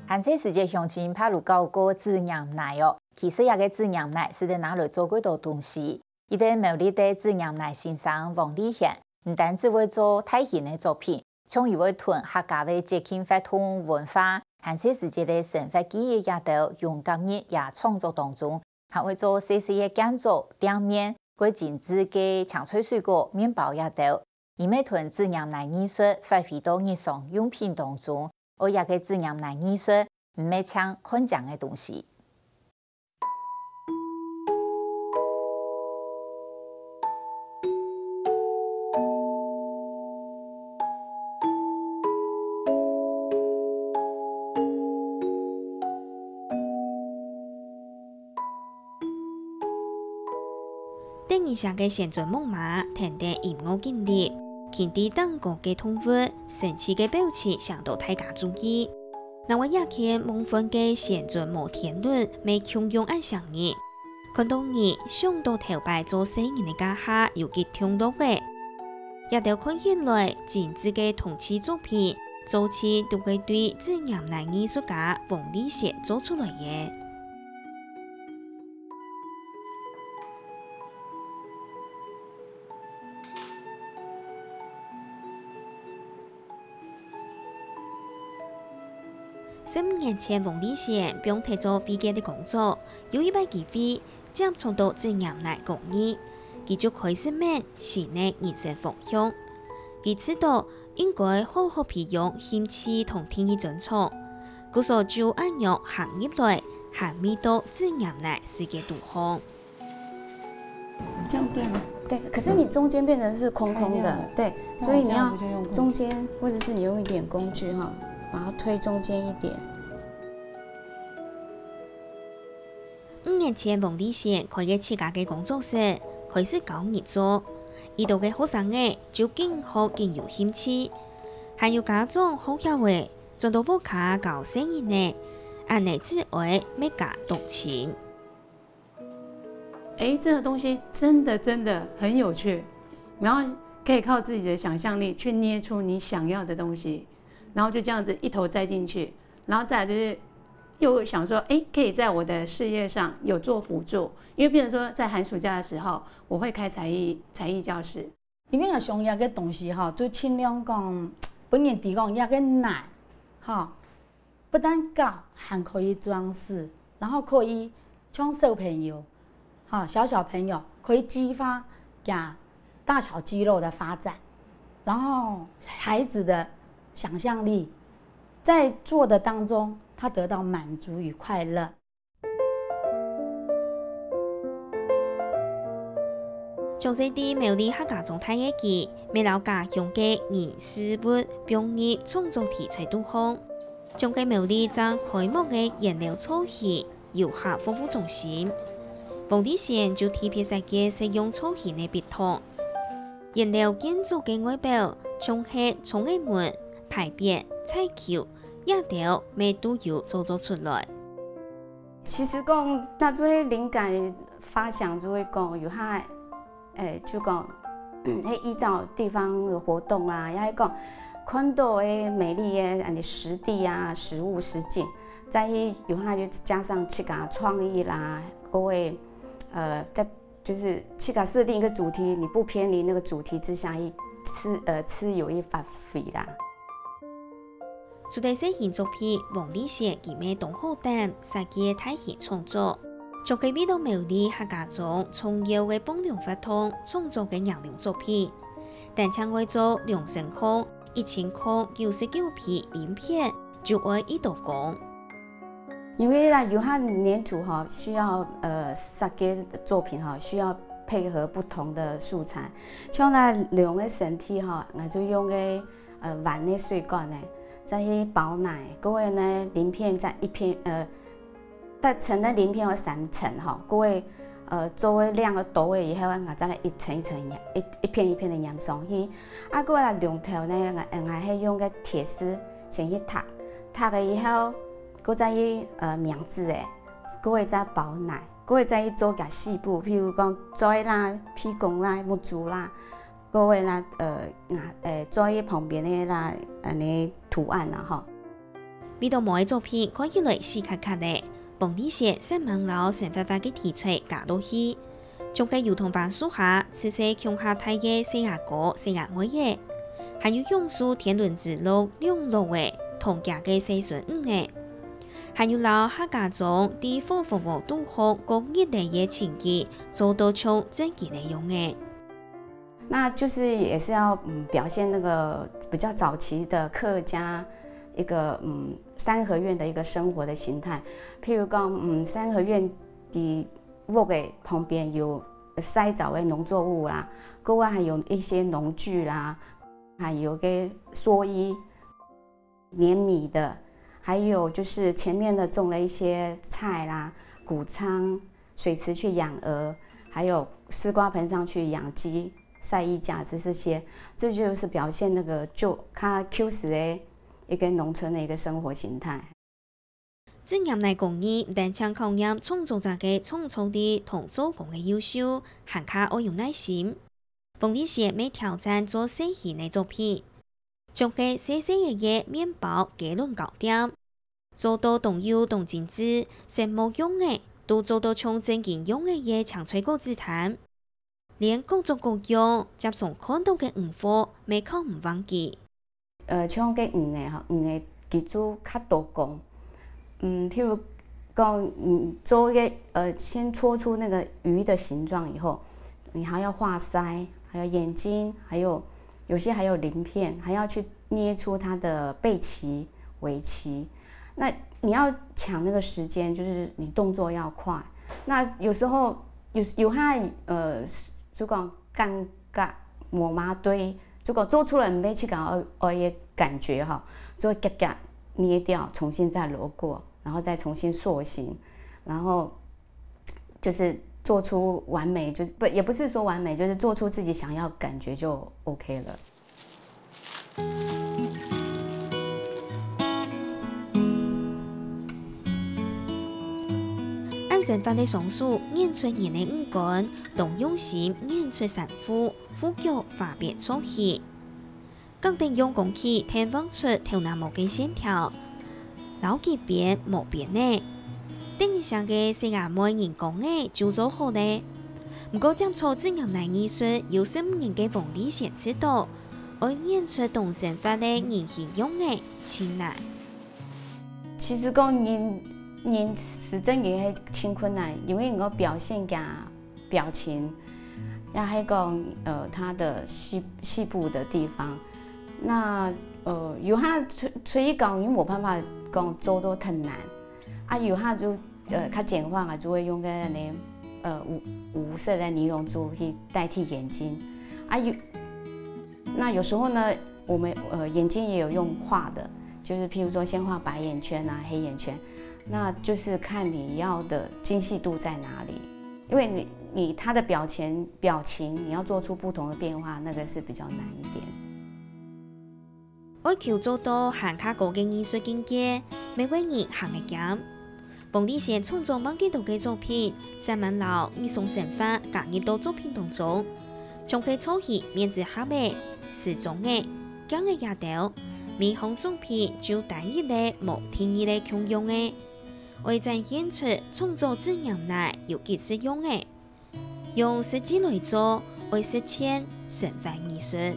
韩式世界乡亲拍入搞过自酿奶哦，其实也个自酿奶是在拿来做几多东西。伊在毛利的自酿奶先生王立宪，唔单止会做大型的作品，像伊会囤客家的节庆传统文化，韩式世界的生活记忆也到勇敢热也创作当中，还会做细细的建筑、店面、过精致的青菜水果、面包也到。伊每囤自酿奶艺术发挥到日常用品当中。我也个自酿奶艺术，唔咩抢看讲的东西。第二下嘅现存木马，听得音乐经历。见地当个嘅动物，神奇嘅表情想到大家注意。那我也看梦幻嘅现存摩天轮，未强用按上呢。看到你想到头摆做生意嘅家下，有几听到嘅。也到看起来精致嘅铜器作品，早期都会对自然男艺术家王立宪做出来嘅。15年前，王立宪不用提做飞机的工作，有一摆机会接触到自然奶工艺，佢就开始问室内人生方向。佢知道应该好好培养兴趣同天意专长，故所就按样行业来，还未到自然奶世界导航。这样对吗？对，可是你中间变成是空空的，对，所以你要中间或者是你用一点工具哈。把它推中间一点。5年前，王立宪开个自家嘅工作室，开始教艺术。伊度嘅学生诶就更好更有兴趣，还有家长好巧慧，转到屋卡教生意呢，按你之外每家动情。这个东西真的很有趣，然后可以靠自己的想象力去捏出你想要的东西。然后就这样子一头栽进去，然后再来就是又想说，可以在我的事业上有做辅助，因为变成说在寒暑假的时候，我会开才艺教室。因为像遐个东西哈，就尽量讲，本年提供遐个奶，哈，不但搞，还可以装饰，然后可以像小朋友，哈，小朋友可以激发呀大小肌肉的发展，然后孩子的想象力，在做的当中，他得到满足与快乐。从这啲苗栗客家状态嘅记，未了家乡嘅艺术物表演创作题材导向，将嘅苗栗将开幕嘅颜料草戏游客丰富中心。王立宪就特别设计使用草戏嘅笔筒，颜料建筑嘅外表，像係从嘅门。牌匾、彩球、叶条，咩都有做出来。其实讲，那做灵感发想就会讲，有下，就讲，依照地方的活动啊，也讲看到诶美丽诶实地啊、实物实景，再有下就加上去家创意啦，各位在就是去家设定一个主题，你不偏离那个主题之下，吃有一发挥啦。除了这件作品，王立宪佢咩同好胆设计大型创作，从佢味到苗栗客家中重要嘅帮良法通创作嘅颜料作品，但请为做量身空1099片鳞片，就爱一道工。因为啦，有下粘土哈，需要设计的作品哈，需要配合不同的素材，像那量嘅身体哈，我就用嘅碗嘅水管呢。再去包奶，各位呢鳞片在一片但层的鳞片有3层哈，各位周围2个斗位以后，我再来一层一层一片一片的粘上去。啊，各位来龙头呢，我系用个铁丝先去踏了以后，各再去棉质的，各位再包奶，各位再去做个细部，譬如讲栽啦、披弓啦、木竹啦。各位啦，做旁边的啦，安尼图案啦哈。味道冇嘅作品看起來死卡卡嘅，本地寫三萬老成發發嘅題材加落去，將個兒童版書下，此些鄉下睇嘅四阿哥、四阿妹嘅，還有榕樹天倫之樂兩路嘅，同家嘅四孫五嘅，還有老客家中啲火火火都學各熱烈嘅情誼，做到出正經內容嘅。那就是也是要表現那個比較早期的客家一個三合院的一個生活的形態，譬如講三合院的屋嘅旁邊有曬早嘅農作物啦，另外還有一些農具啦，還有個蓑衣、碾米的，還有就是前面的種了一些菜啦、谷倉、水池去養鵝，還有絲瓜盆上去養雞、曬衣架子這些，這就是表現那個就它 Q 時的一個農村的一個生活形態。職業內工藝唔但搶考驗創作者嘅創造力同做工嘅優秀，還卡要有耐心。馮麗寫每挑戰做細細嘅作品，將個細細嘅麵包加崙糕點，做到動優動精緻，成冇用嘅都做到從正經用嘅嘢搶取個姿態，連各種各樣接送看到嘅五貨，未靠唔忘記。像個魚嘅技術較多工。譬如講，做一個先搓出那個魚的形狀以後，你還要畫腮，還有眼睛，還有些還有鱗片，還要去捏出它的背鰭、尾鰭。那你要搶那個時間，就是你動作要快。那有時候有它就講尷尬磨麻堆，就講做出來沒去講嘅感覺哈，就會夾夾捏掉，重新再揉過。然後再重新塑形，然後就是做出完美，就是也不是說完美，就是做出自己想要感覺就 OK 了。按成法的上述演出人的五官，動用心演出神父，呼腳化別錯戲，更定用工具填放出頭腦毛嘅線條。老幾邊冇邊呢？頂一下嘅四阿妹人工嘅就做好呢。唔過接觸職業內藝術有15年嘅馮麗寫指導，而演出動身法嘅人形用嘅真難。其實講人是真嘅係真困難，因為我表現嘅表情，也係講它的細部的地方，那有它所以講你冇辦法。講做都很難，有下就較簡化啊，就會用個無色的尼龍珠去代替眼睛，那有時候呢，我們眼睛也有用畫的，就是譬如說先畫白眼圈啊、黑眼圈，那就是看你要的精細度在哪裡，因為你他的表情你要做出不同的變化，那個是比較難一點。愛求做到行卡高嘅藝術境界，每位人行嘅減。馮麗寫創作冇幾多嘅作品，三萬老藝術手法加入到作品當中，從佢初期面子黑嘅、時裝嘅、講嘅也掉，每項作品就單一嘅無定義嘅共用嘅，為在演出創作職業內有幾實用嘅，用實際來做，為實踐神法藝術。